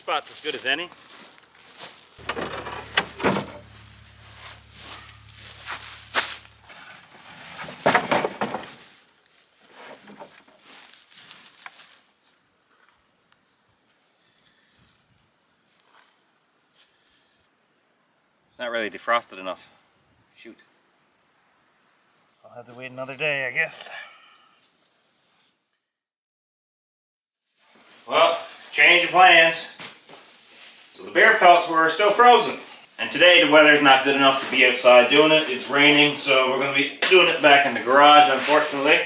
spot's as good as any. It's not really defrosted enough. Shoot. I'll have to wait another day, I guess. Well, change of plans. So the bear pelts were still frozen. And today the weather's not good enough to be outside doing it. It's raining, so we're going to be doing it back in the garage, unfortunately.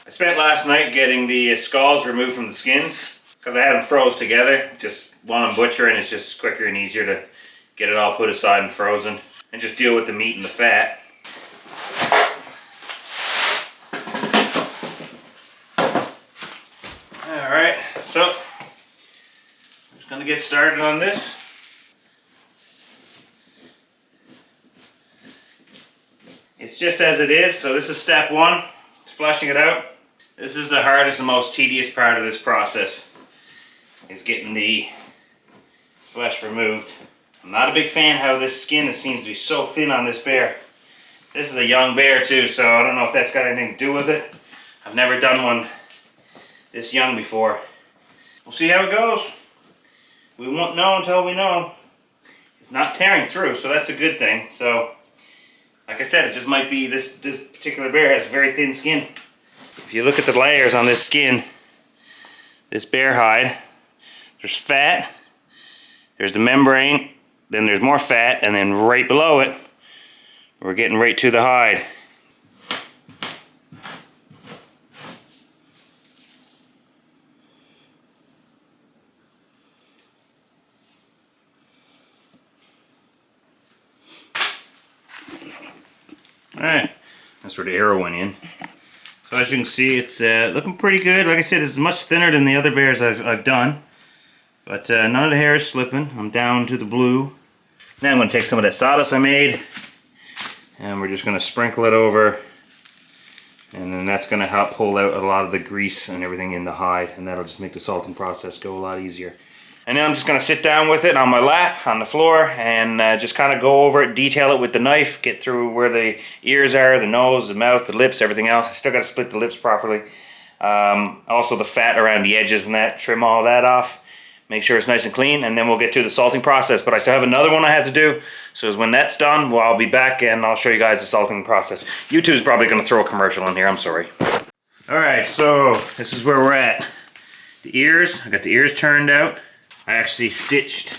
I spent last night getting the skulls removed from the skins because I had them froze together. Just want them butcher, and it's just quicker and easier to get it all put aside and frozen and just deal with the meat and the fat. Alright, so I'm just going to get started on this. It's just as it is, so this is step one, it's flushing it out. This is the hardest and most tedious part of this process, is getting the flesh removed. I'm not a big fan how this skin seems to be so thin on this bear. This is a young bear too, so I don't know if that's got anything to do with it. I've never done one this young before. We'll see how it goes. We won't know until we know. It's not tearing through, so that's a good thing. So, like I said, it just might be this particular bear has very thin skin. If you look at the layers on this skin, this bear hide, there's fat, there's the membrane, then there's more fat, and then right below it, we're getting right to the hide. Alright, that's where the arrow went in. So as you can see, it's looking pretty good. Like I said, it's much thinner than the other bears I've done. But none of the hair is slipping. I'm down to the blue. Now I'm going to take some of that sawdust I made, and we're just going to sprinkle it over. And then that's going to help pull out a lot of the grease and everything in the hide, and that'll just make the salting process go a lot easier. And then I'm just going to sit down with it on my lap, on the floor, and just kind of go over it, detail it with the knife, get through where the ears are, the nose, the mouth, the lips, everything else. I still got to split the lips properly. Also the fat around the edges and that, trim all that off. Make sure it's nice and clean, and then we'll get to the salting process. But I still have another one I have to do. So when that's done, well, I'll be back and I'll show you guys the salting process. YouTube's probably going to throw a commercial in here, I'm sorry. Alright, so this is where we're at. The ears, I got the ears turned out. I actually stitched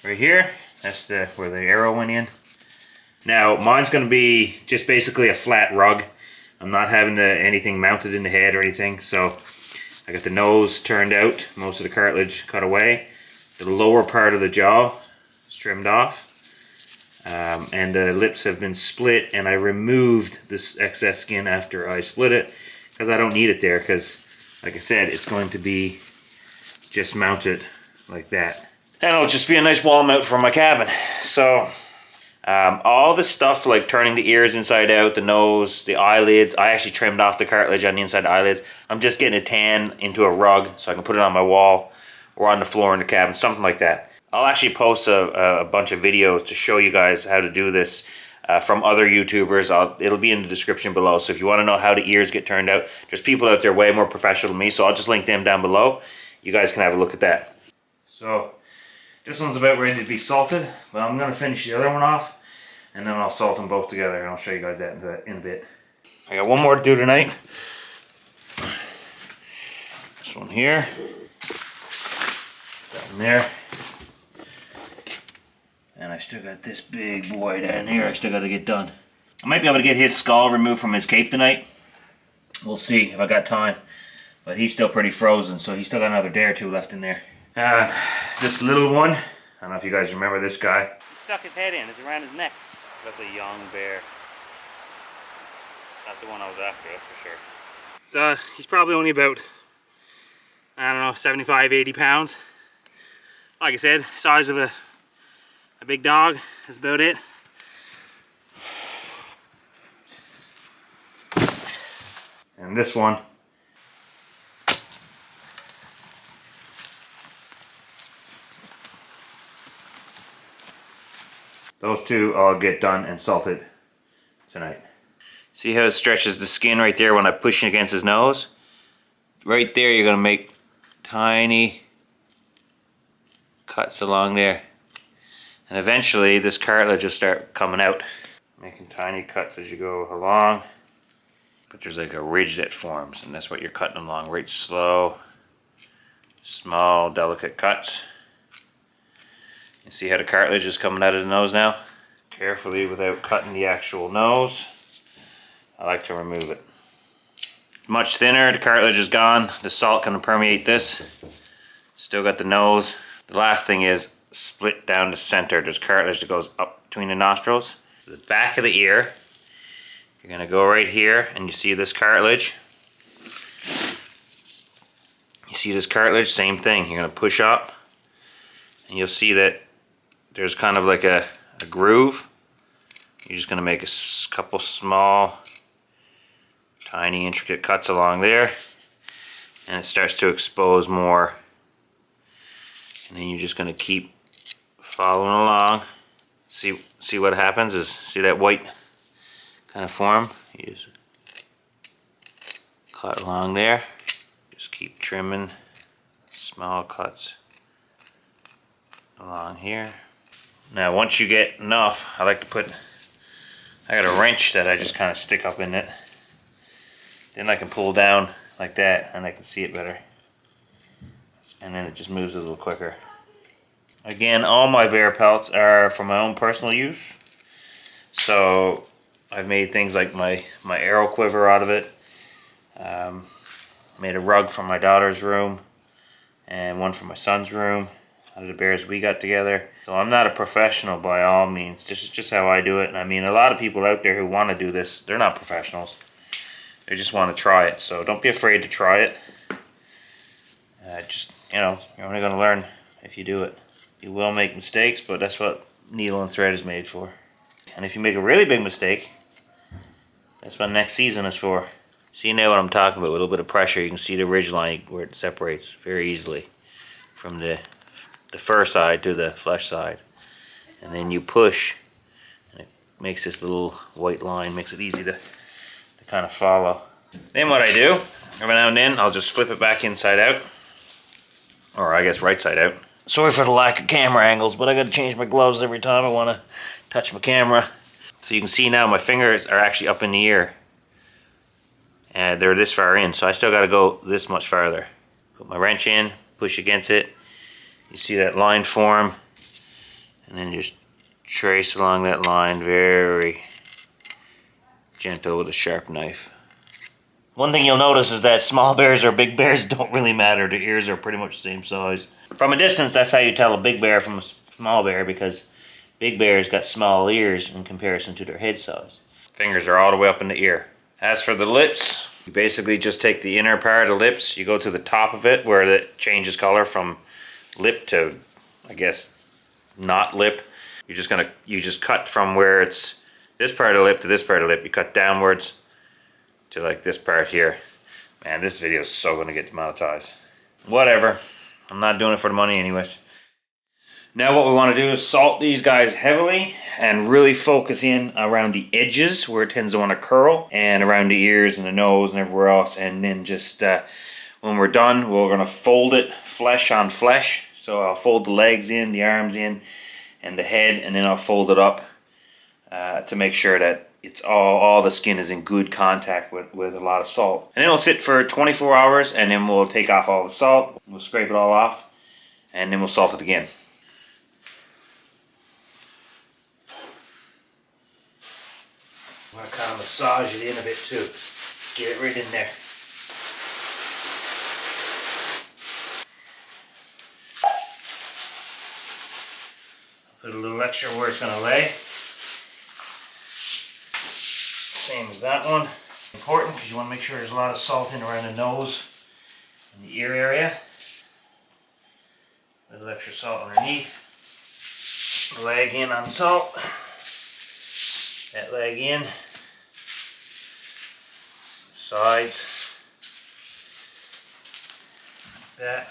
right here. That's where the arrow went in. Now, mine's going to be just basically a flat rug. I'm not having anything mounted in the head or anything. So I got the nose turned out, most of the cartilage cut away. The lower part of the jaw is trimmed off. And the lips have been split, and I removed this excess skin after I split it because I don't need it there, because like I said, it's going to be just mounted like that. And it'll just be a nice wall mount for my cabin. So all the stuff like turning the ears inside out, the nose, the eyelids, I actually trimmed off the cartilage on the inside eyelids. I'm just getting a tan into a rug so I can put it on my wall or on the floor in the cabin, something like that. I'll actually post a bunch of videos to show you guys how to do this from other YouTubers. It'll be in the description below. So if you want to know how the ears get turned out, there's people out there way more professional than me, so I'll just link them down below. You guys can have a look at that. So this one's about ready to be salted, but I'm going to finish the other one off, and then I'll salt them both together, and I'll show you guys that in a bit. I got one more to do tonight. This one here. That one there. And I still got this big boy down here I still got to get done. I might be able to get his skull removed from his cape tonight. We'll see if I got time. But he's still pretty frozen, so he's still got another day or two left in there. This little one, I don't know if you guys remember this guy. He stuck his head in, it's around his neck. That's a young bear. Not the one I was after, that's for sure. So he's probably only about, I don't know, 75, 80 pounds. Like I said, size of a big dog, that's about it. And this one, those two I'll get done and salted tonight. See how it stretches the skin right there when I push it against his nose? Right there you're gonna make tiny cuts along there. And eventually this cartilage will start coming out. Making tiny cuts as you go along. But there's like a ridge that forms, and that's what you're cutting along, right slow. Small, delicate cuts. You see how the cartilage is coming out of the nose now? Carefully without cutting the actual nose. I like to remove it. It's much thinner, the cartilage is gone. The salt can permeate this. Still got the nose. The last thing is split down the center. There's cartilage that goes up between the nostrils. The back of the ear. You're gonna go right here and you see this cartilage. You see this cartilage, same thing. You're gonna push up and you'll see that there's kind of like a groove. You're just gonna make a couple small, tiny, intricate cuts along there, and it starts to expose more. And then you're just gonna keep following along. See what happens is, see that white kind of form? You just cut along there. Just keep trimming small cuts along here. Now once you get enough, I got a wrench that I just kind of stick up in it. Then I can pull down like that and I can see it better. And then it just moves a little quicker. Again, all my bear pelts are for my own personal use. So I've made things like my arrow quiver out of it. Made a rug for my daughter's room and one for my son's room out of the bears we got together. So I'm not a professional by all means. This is just how I do it. And I mean, a lot of people out there who want to do this, they're not professionals. They just want to try it. So don't be afraid to try it. Just, you know, you're only going to learn if you do it. You will make mistakes, but that's what needle and thread is made for. And if you make a really big mistake, that's what next season is for. See now what I'm talking about, with a little bit of pressure, you can see the ridge line where it separates very easily from the fur side to the flesh side. And then you push, and it makes this little white line, makes it easy to kind of follow. Then what I do, every now and then, I'll just flip it back inside out. Or I guess right side out. Sorry for the lack of camera angles, but I gotta change my gloves every time I wanna touch my camera. So you can see now my fingers are actually up in the ear. And they're this far in, so I still gotta go this much farther. Put my wrench in, push against it. You see that line form. And then just trace along that line very gentle with a sharp knife. One thing you'll notice is that small bears or big bears don't really matter. Their ears are pretty much the same size. From a distance, that's how you tell a big bear from a small bear, because big bears got small ears in comparison to their head size. Fingers are all the way up in the ear. As for the lips, you basically just take the inner part of the lips, you go to the top of it where it changes color from lip to, I guess, not lip. You just cut from where it's this part of the lip to this part of the lip. You cut downwards to like this part here. Man, this video is so gonna get demonetized. Whatever. I'm not doing it for the money anyways. Now what we want to do is salt these guys heavily and really focus in around the edges where it tends to want to curl, and around the ears and the nose and everywhere else. And then just when we're done, we're going to fold it flesh on flesh. So I'll fold the legs in, the arms in, and the head, and then I'll fold it up to make sure that it's all the skin is in good contact with a lot of salt. And then it'll sit for 24 hours, and then we'll take off all the salt. We'll scrape it all off, and then we'll salt it again. I'm going to kind of massage it in a bit too. Get it right in there. Put a little extra where it's going to lay. Same as that one. Important because you want to make sure there's a lot of salt in around the nose and the ear area. A little extra salt underneath. Leg in on salt. That leg in. Sides. Like that.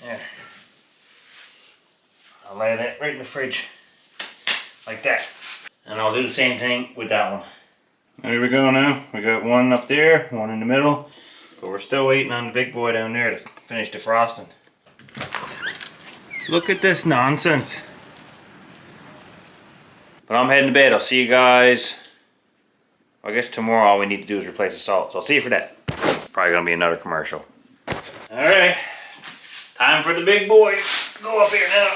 There. I'll lay that right in the fridge, like that. And I'll do the same thing with that one. There we go now. We got one up there, one in the middle. But we're still waiting on the big boy down there to finish defrosting. Look at this nonsense. But I'm heading to bed. I'll see you guys. I guess tomorrow all we need to do is replace the salt. So I'll see you for that. Probably gonna be another commercial. Alright. Time for the big boy. Go up here now.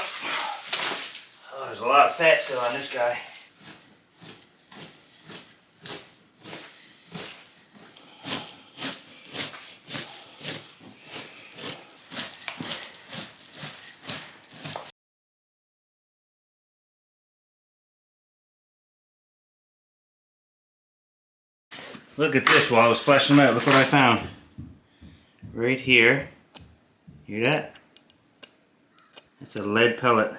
Oh, there's a lot of fat still on this guy. Look at this while I was fleshing them out. Look what I found. Right here. Hear that? It's a lead pellet.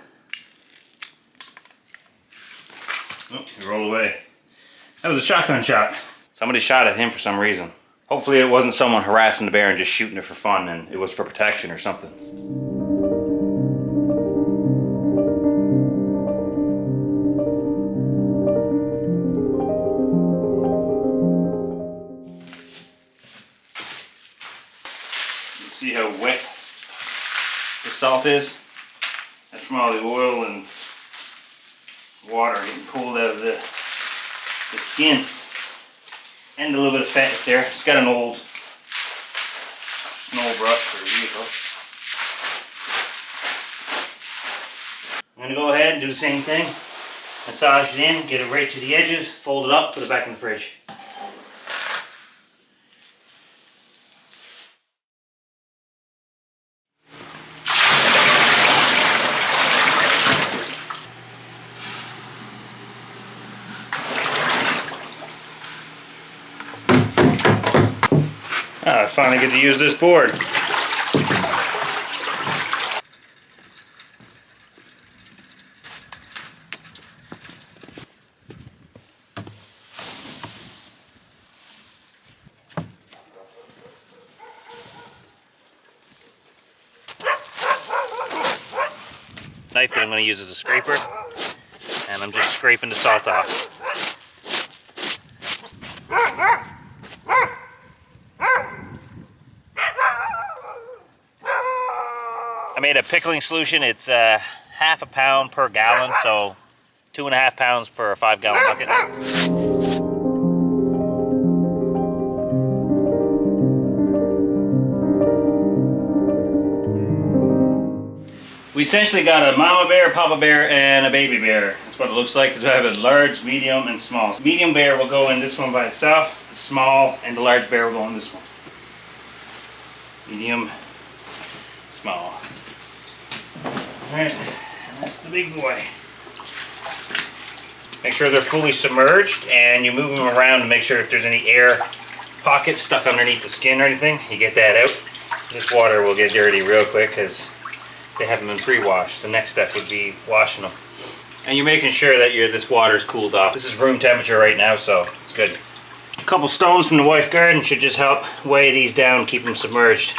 Oh, he rolled away. That was a shotgun shot. Somebody shot at him for some reason. Hopefully it wasn't someone harassing the bear and just shooting it for fun and it was for protection or something. See how wet the salt is? That's from all the oil and water getting pulled out of the skin. And a little bit of fat is there. It's got an old snow brush for a vehicle. I'm going to go ahead and do the same thing. Massage it in, get it right to the edges, fold it up, put it back in the fridge. I finally get to use this board. Knife that I'm going to use as a scraper, and I'm just scraping the salt off. I made a pickling solution. It's half a pound per gallon, so 2.5 pounds for a 5-gallon bucket. We essentially got a mama bear, papa bear, and a baby bear. That's what it looks like because we have a large, medium, and small. The medium bear will go in this one by itself. The small and the large bear will go in this one. Medium, small. Alright, and that's the big boy. Make sure they're fully submerged and you move them around to make sure if there's any air pockets stuck underneath the skin or anything, you get that out. This water will get dirty real quick because they haven't been pre-washed. The next step would be washing them. And you're making sure that this water's cooled off. This is room temperature right now, so it's good. A couple stones from the wife garden should just help weigh these down, keep them submerged.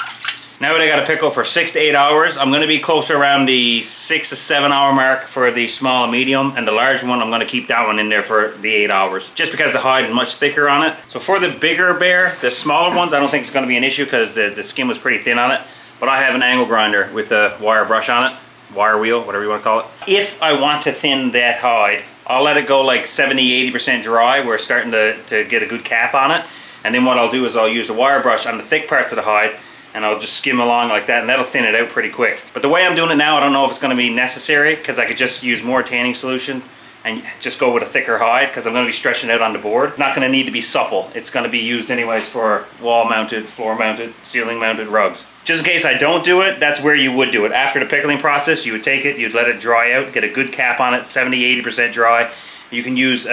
Now that I got a pickle for 6 to 8 hours, I'm going to be closer around the 6 to 7 hour mark for the small and medium, and the large one I'm going to keep that one in there for the 8 hours, just because the hide is much thicker on it. So for the bigger bear, the smaller ones, I don't think it's going to be an issue because the skin was pretty thin on it, but I have an angle grinder with a wire brush on it, wire wheel, whatever you want to call it. If I want to thin that hide, I'll let it go like 70–80% dry, where it's starting to get a good cap on it, and then what I'll do is I'll use the wire brush on the thick parts of the hide, and I'll just skim along like that, and that'll thin it out pretty quick. But the way I'm doing it now, I don't know if it's going to be necessary, because I could just use more tanning solution and just go with a thicker hide, because I'm going to be stretching it out on the board. It's not going to need to be supple. It's going to be used anyways for wall-mounted, floor-mounted, ceiling-mounted rugs. Just in case I don't do it, that's where you would do it. After the pickling process, you would take it, you'd let it dry out, get a good cap on it, 70–80% dry. You can use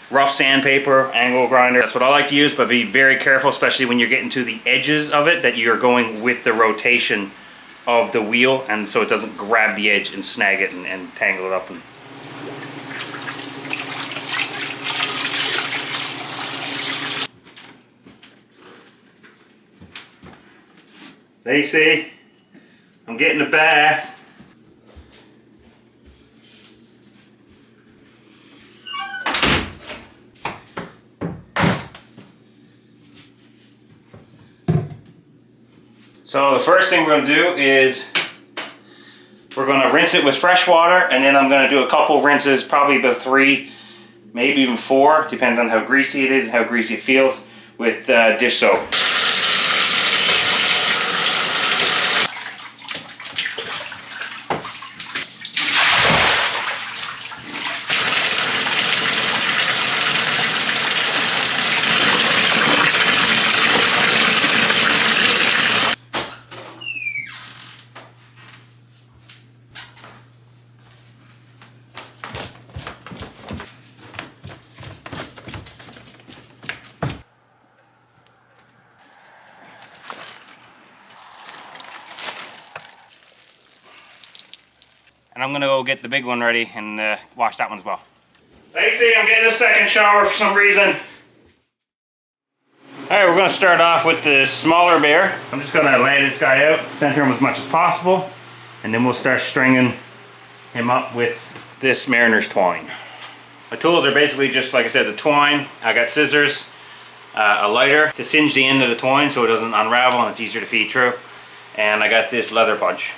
rough sandpaper, angle grinder. That's what I like to use, but be very careful, especially when you're getting to the edges of it, that you're going with the rotation of the wheel, and so it doesn't grab the edge and snag it and tangle it up. Lacey, I'm getting a bath. So the first thing we're going to do is we're going to rinse it with fresh water, and then I'm going to do a couple rinses, probably about 3, maybe even 4, depends on how greasy it is and how greasy it feels, with dish soap. And I'm gonna go get the big one ready and wash that one as well. Lacey, I'm getting a second shower for some reason. Alright, we're gonna start off with the smaller bear. I'm just gonna lay this guy out, center him as much as possible, and then we'll start stringing him up with this mariner's twine. My tools are basically just, like I said, the twine. I got scissors, a lighter to singe the end of the twine so it doesn't unravel and it's easier to feed through. And I got this leather punch.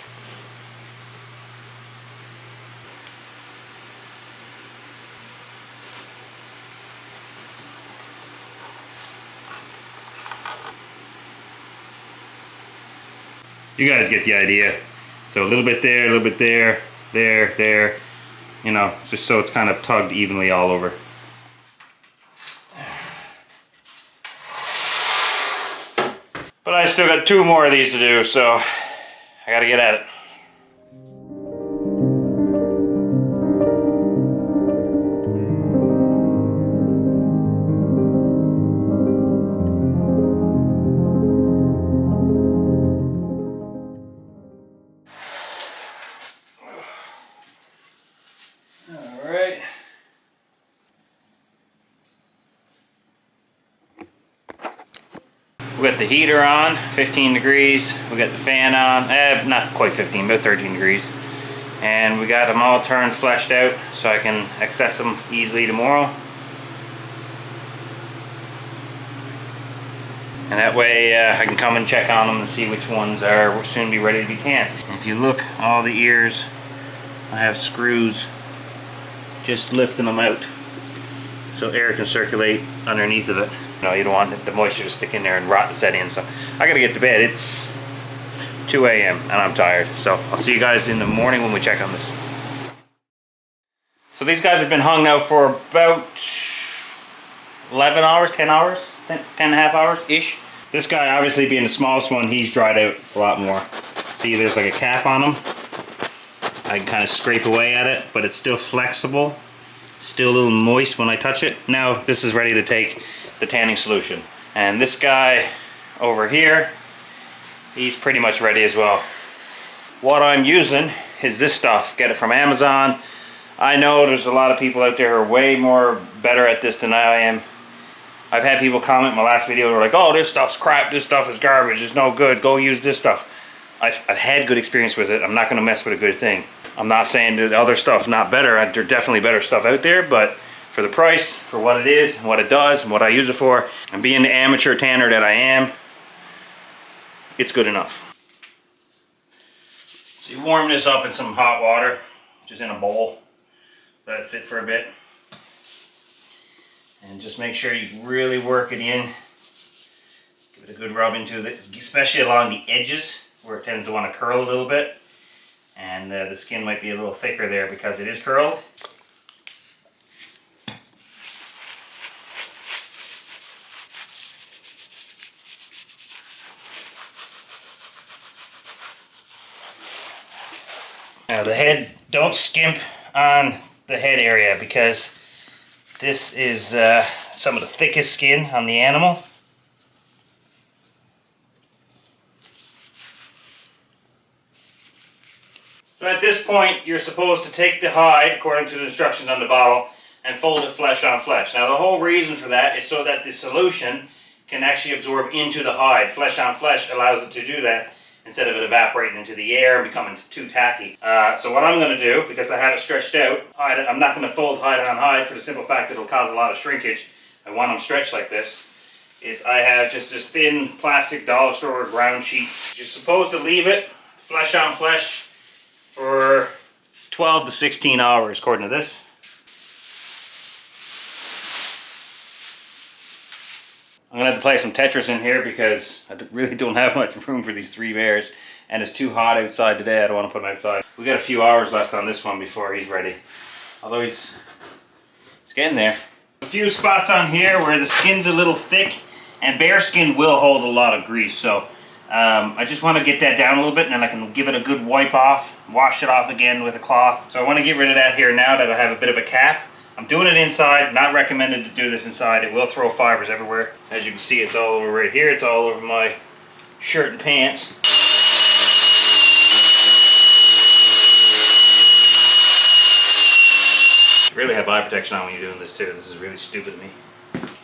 You guys get the idea. So a little bit there, a little bit there, there, you know, just so it's kind of tugged evenly all over. But I still got 2 more of these to do, so I gotta get at it. Alright. We got the heater on, 15 degrees. We got the fan on, not quite 15, about 13 degrees. And we got them all turned, fleshed out, so I can access them easily tomorrow. And that way I can come and check on them and see which ones are soon be ready to be canned. If you look, all the ears, I have screws just lifting them out so air can circulate underneath of it. You know, you don't want the moisture to stick in there and rot and set in. So I gotta get to bed. It's 2 a.m. and I'm tired. So I'll see you guys in the morning when we check on this. So these guys have been hung now for about 11 hours, 10 hours, 10 and a half hours ish. This guy, obviously being the smallest one, he's dried out a lot more. See, there's like a cap on him. I can kind of scrape away at it, but it's still flexible. Still a little moist when I touch it. Now this is ready to take the tanning solution. And this guy over here, he's pretty much ready as well. What I'm using is this stuff. Get it from Amazon. I know there's a lot of people out there who are way more better at this than I am. I've had people comment in my last video, they're like, oh, this stuff's crap, this stuff is garbage, it's no good, go use this stuff. I've had good experience with it. I'm not gonna mess with a good thing. I'm not saying that other stuff's not better. There's definitely better stuff out there, but for the price, for what it is, and what it does, and what I use it for, and being the amateur tanner that I am, it's good enough. So you warm this up in some hot water, just in a bowl. Let it sit for a bit. And just make sure you really work it in. Give it a good rub into it, especially along the edges where it tends to want to curl a little bit. And the skin might be a little thicker there because it is curled. Now the head, don't skimp on the head area because this is some of the thickest skin on the animal. So at this point, you're supposed to take the hide, according to the instructions on the bottle, and fold it flesh on flesh. Now the whole reason for that is so that the solution can actually absorb into the hide. Flesh on flesh allows it to do that instead of it evaporating into the air and becoming too tacky. So what I'm going to do, because I have it stretched out, I'm not going to fold hide on hide for the simple fact that it'll cause a lot of shrinkage. I want them stretched like this. Is I have just this thin plastic dollar store ground sheet. You're supposed to leave it flesh on flesh for 12 to 16 hours according to this. I'm gonna have to play some Tetris in here because I really don't have much room for these 3 bears, and it's too hot outside today. I don't want to put him outside. We got a few hours left on this one before he's ready, although he's getting there. A few spots on here where the skin's a little thick, and bear skin will hold a lot of grease, so I just want to get that down a little bit, and then I can give it a good wipe off, wash it off again with a cloth. So I want to get rid of that here now that I have a bit of a cap. I'm doing it inside, not recommended to do this inside. It will throw fibers everywhere. As you can see, it's all over right here. It's all over my shirt and pants. Really have eye protection on when you're doing this too. This is really stupid of me.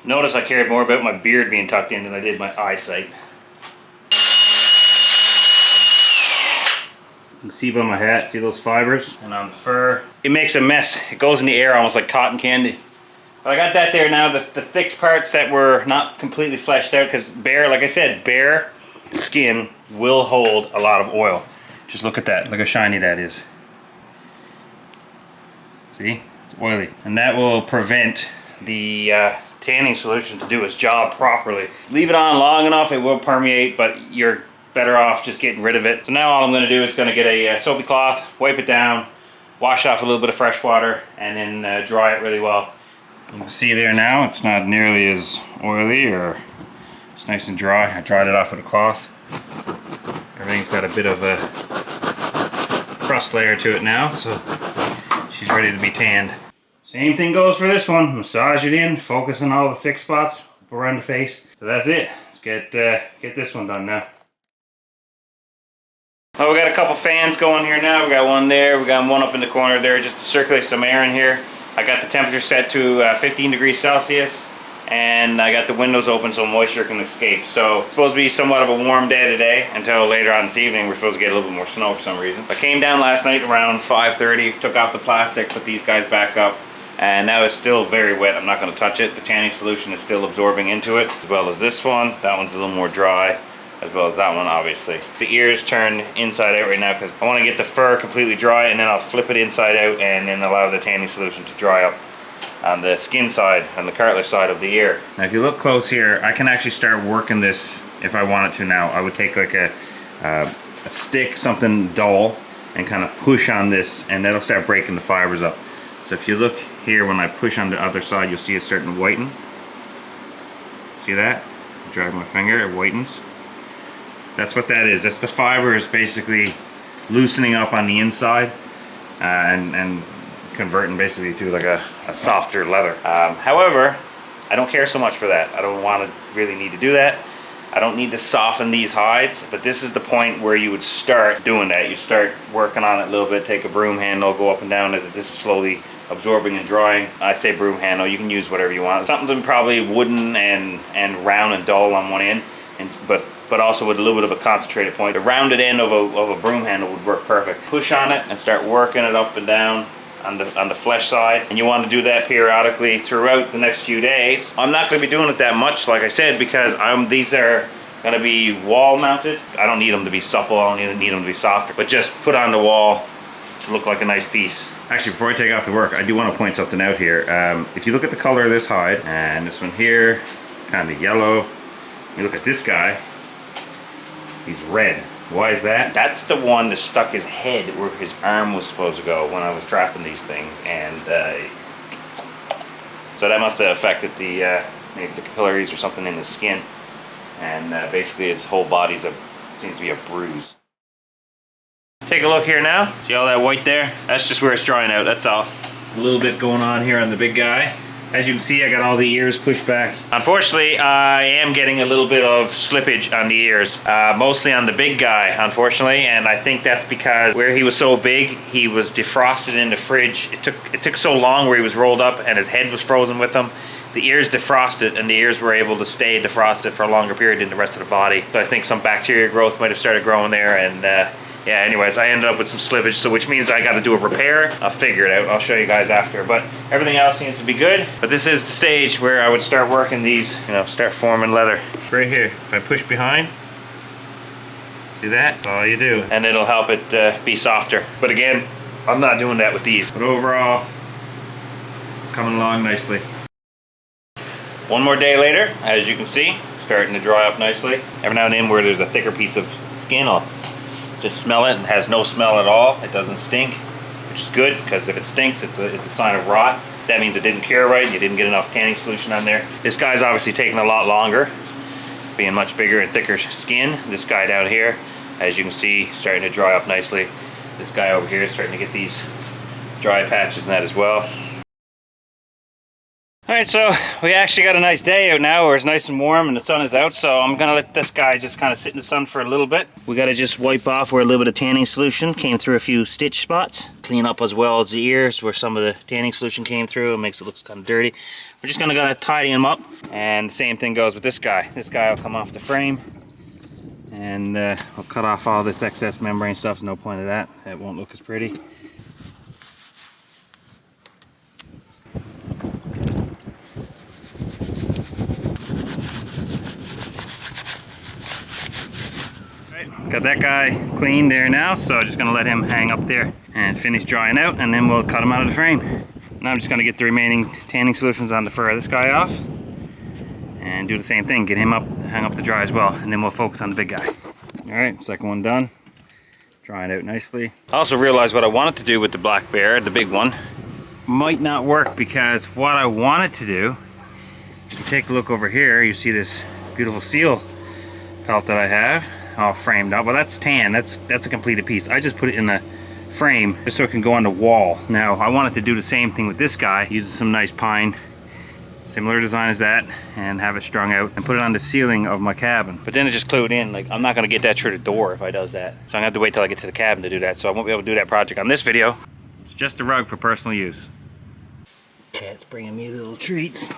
Notice I cared more about my beard being tucked in than I did my eyesight. You can see by my hat, see those fibers? And on the fur, it makes a mess. It goes in the air almost like cotton candy. But I got that there now, the thick parts that were not completely fleshed out, because bear, like I said, bear skin will hold a lot of oil. Just look at that, look how shiny that is. See, it's oily. And that will prevent the tanning solution to do its job properly. Leave it on long enough, it will permeate, but you're better off just getting rid of it. So now all I'm going to do is going to get a soapy cloth, wipe it down, wash off a little bit of fresh water, and then dry it really well. You can see there now it's not nearly as oily, or it's nice and dry. I dried it off with a cloth. Everything's got a bit of a crust layer to it now, so she's ready to be tanned. Same thing goes for this one. Massage it in, focus on all the thick spots around the face. So that's it. Let's get this one done now. Oh, we got a couple fans going here now. We got one there, we got one up in the corner there just to circulate some air in here. I got the temperature set to 15 degrees Celsius, and I got the windows open so moisture can escape. So it's supposed to be somewhat of a warm day today until later on this evening. We're supposed to get a little bit more snow for some reason. I came down last night around 5:30, took off the plastic, put these guys back up, and now it's still very wet. I'm not going to touch it. The tanning solution is still absorbing into it, as well as this one. That one's a little more dry, as well as that one, obviously. The ears turn inside out right now because I want to get the fur completely dry, and then I'll flip it inside out and then allow the tanning solution to dry up on the skin side and the cartilage side of the ear. Now if you look close here, I can actually start working this if I wanted to now. I would take like a stick, something dull, and kind of push on this, and that'll start breaking the fibers up. So if you look here, when I push on the other side, you'll see it starting to whiten. See that? Drag my finger, it whitens. That's what that is. That's the fibers basically loosening up on the inside and converting basically to like a softer leather. However, I don't care so much for that. I don't want to really need to do that. I don't need to soften these hides, but this is the point where you would start doing that. You start working on it a little bit, take a broom handle, go up and down as this is slowly absorbing and drying. I say broom handle, you can use whatever you want. Something probably wooden and round and dull on one end, but also with a little bit of a concentrated point. The rounded end of a broom handle would work perfect. Push on it and start working it up and down on the flesh side, and you want to do that periodically throughout the next few days. I'm not going to be doing it that much, like I said, because these are going to be wall mounted. I don't need them to be supple, I don't even need them to be softer, but just put on the wall to look like a nice piece. Actually, before I take off to work, I do want to point something out here. If you look at the color of this hide, and this one here, kind of yellow. You look at this guy, he's red. Why is that? That's the one that stuck his head where his arm was supposed to go when I was trapping these things, and so that must have affected the maybe the capillaries or something in the skin, and basically his whole body seems to be a bruise. Take a look here now. See all that white there? That's just where it's drying out, that's all. A little bit going on here on the big guy. As you can see, I got all the ears pushed back. Unfortunately, I am getting a little bit of slippage on the ears, mostly on the big guy, unfortunately, and I think that's because where he was so big, he was defrosted in the fridge. It took so long where he was rolled up and his head was frozen with him the ears defrosted, and the ears were able to stay defrosted for a longer period than the rest of the body. So I think some bacteria growth might have started growing there, and yeah, anyways, I ended up with some slippage, so which means I got to do a repair. I'll figure it out. I'll show you guys after, but everything else seems to be good. But this is the stage where I would start working these, you know, start forming leather. Right here, if I push behind, see that? That's all you do. And it'll help it be softer. But again, I'm not doing that with these. But overall, it's coming along nicely. One more day later, as you can see, starting to dry up nicely. Every now and then where there's a thicker piece of skin, I'll just smell it. It has no smell at all. It doesn't stink, which is good, because if it stinks, it's a sign of rot. That means it didn't cure right, you didn't get enough tanning solution on there. This guy's obviously taking a lot longer, being much bigger and thicker skin. This guy down here, as you can see, starting to dry up nicely. This guy over here is starting to get these dry patches and that as well. Alright, so we actually got a nice day out now where it's nice and warm and the sun is out, so I'm gonna let this guy just kind of sit in the sun for a little bit. We gotta just wipe off where a little bit of tanning solution came through a few stitch spots. Clean up as well as the ears where some of the tanning solution came through. It makes it look kind of dirty. We're just gonna tidy him up, and the same thing goes with this guy. This guy will come off the frame, and I'll cut off all this excess membrane stuff. No point of that. It won't look as pretty. Got that guy clean there now, so I'm just gonna let him hang up there and finish drying out, and then we'll cut him out of the frame. Now I'm just gonna get the remaining tanning solutions on the fur of this guy off and do the same thing, get him up, hang up to dry as well, and then we'll focus on the big guy. All right, second one done, drying out nicely. I also realized what I wanted to do with the black bear, the big one, might not work, because what I wanted to do, if you take a look over here, you see this beautiful seal pelt that I have all framed up. Well, that's tan, that's a completed piece. I just put it in a frame just so it can go on the wall. Now I wanted to do the same thing with this guy, use some nice pine, similar design as that, and have it strung out and put it on the ceiling of my cabin. But then it just glued in. Like, I'm not gonna get that through the door if I does that, so I'm gonna have to wait till I get to the cabin to do that. So I won't be able to do that project on this video. It's just a rug for personal use. Cat's bringing me little treats,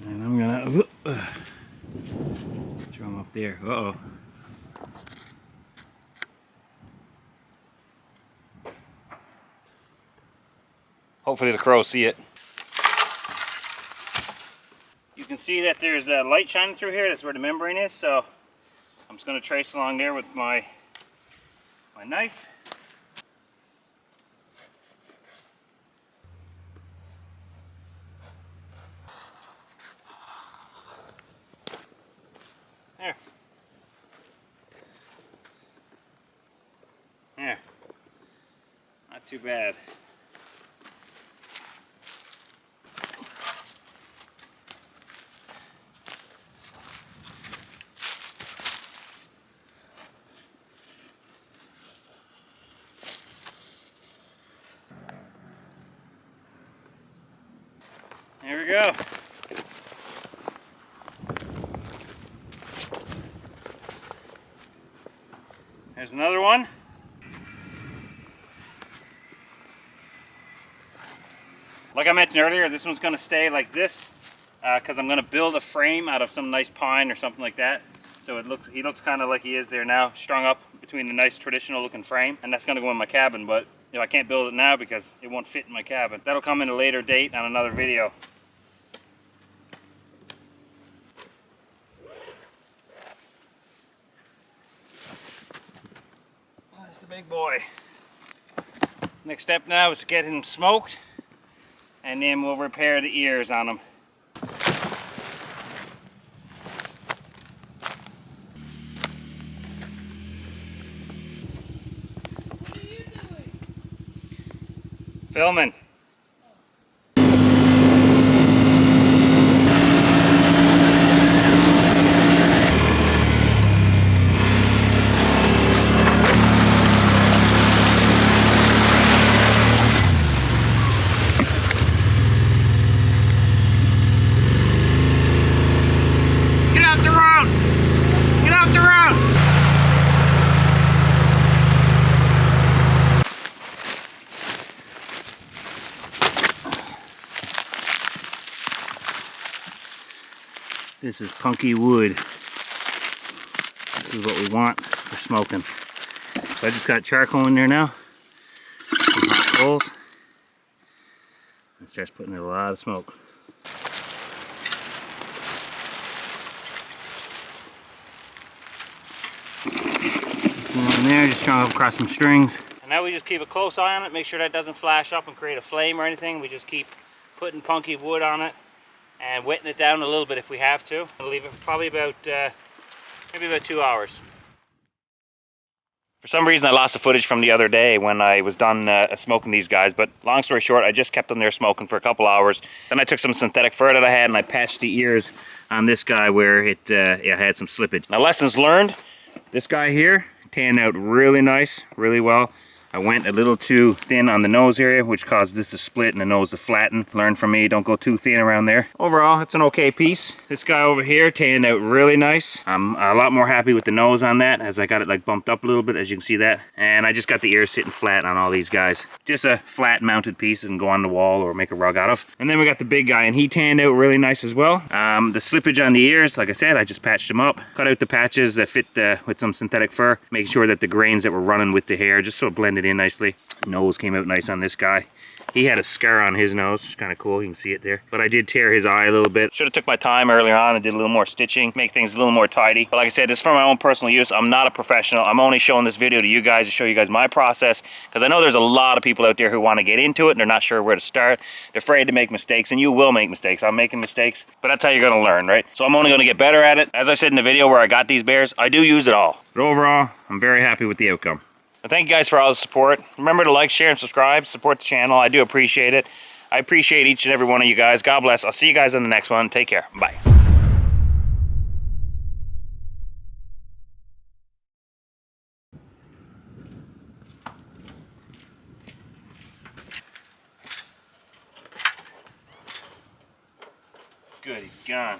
and I'm gonna throw them up there. Uh-oh. Hopefully the crows see it. You can see that there's a light shining through here. That's where the membrane is. So I'm just going to trace along there with my knife. There. There. Not too bad. There we go. There's another one. Like I mentioned earlier, this one's going to stay like this because I'm going to build a frame out of some nice pine or something like that. So he looks kind of like he is there now, strung up between the nice traditional looking frame, and that's going to go in my cabin. But you know, I can't build it now because it won't fit in my cabin. That'll come in a later date on another video. That's the big boy. Next step now is to get him smoked, and then we'll repair the ears on him. What are you doing? Filming. This is punky wood. This is what we want for smoking. So I just got charcoal in there now. Some hot coals. It starts putting in a lot of smoke. In there, just strung up across some strings. And now we just keep a close eye on it, make sure that doesn't flash up and create a flame or anything. We just keep putting punky wood on it and wetting it down a little bit if we have to. I'll leave it for probably about maybe about 2 hours. For some reason I lost the footage from the other day when I was done smoking these guys, but long story short, I just kept them there smoking for a couple hours. Then I took some synthetic fur that I had and I patched the ears on this guy where it had some slippage. Now, lessons learned, this guy here tanned out really nice, really well. I went a little too thin on the nose area, which caused this to split and the nose to flatten. Learn from me, don't go too thin around there. Overall, it's an okay piece. This guy over here tanned out really nice. I'm a lot more happy with the nose on that as I got it like bumped up a little bit, as you can see that. And I just got the ears sitting flat on all these guys. Just a flat mounted piece and go on the wall or make a rug out of. And then we got the big guy and he tanned out really nice as well. The slippage on the ears, like I said, I just patched them up. Cut out the patches that fit with some synthetic fur, making sure that the grains that were running with the hair just so it blended in nicely. Nose came out nice on this guy. He had a scar on his nose, which is kind of cool, you can see it there. But I did tear his eye a little bit. Should have took my time earlier on and did a little more stitching, make things a little more tidy. But like I said, this is for my own personal use. I'm not a professional. I'm only showing this video to you guys to show you guys my process, because I know there's a lot of people out there who want to get into it and they're not sure where to start. They're afraid to make mistakes, and you will make mistakes. I'm making mistakes, but that's how you're going to learn, right? So I'm only going to get better at it. As I said in the video where I got these bears, I do use it all. But overall, I'm very happy with the outcome. Thank you guys for all the support. Remember to like, share, and subscribe. Support the channel. I do appreciate it. I appreciate each and every one of you guys. God bless. I'll see you guys in the next one. Take care. Bye. Good, he's gone.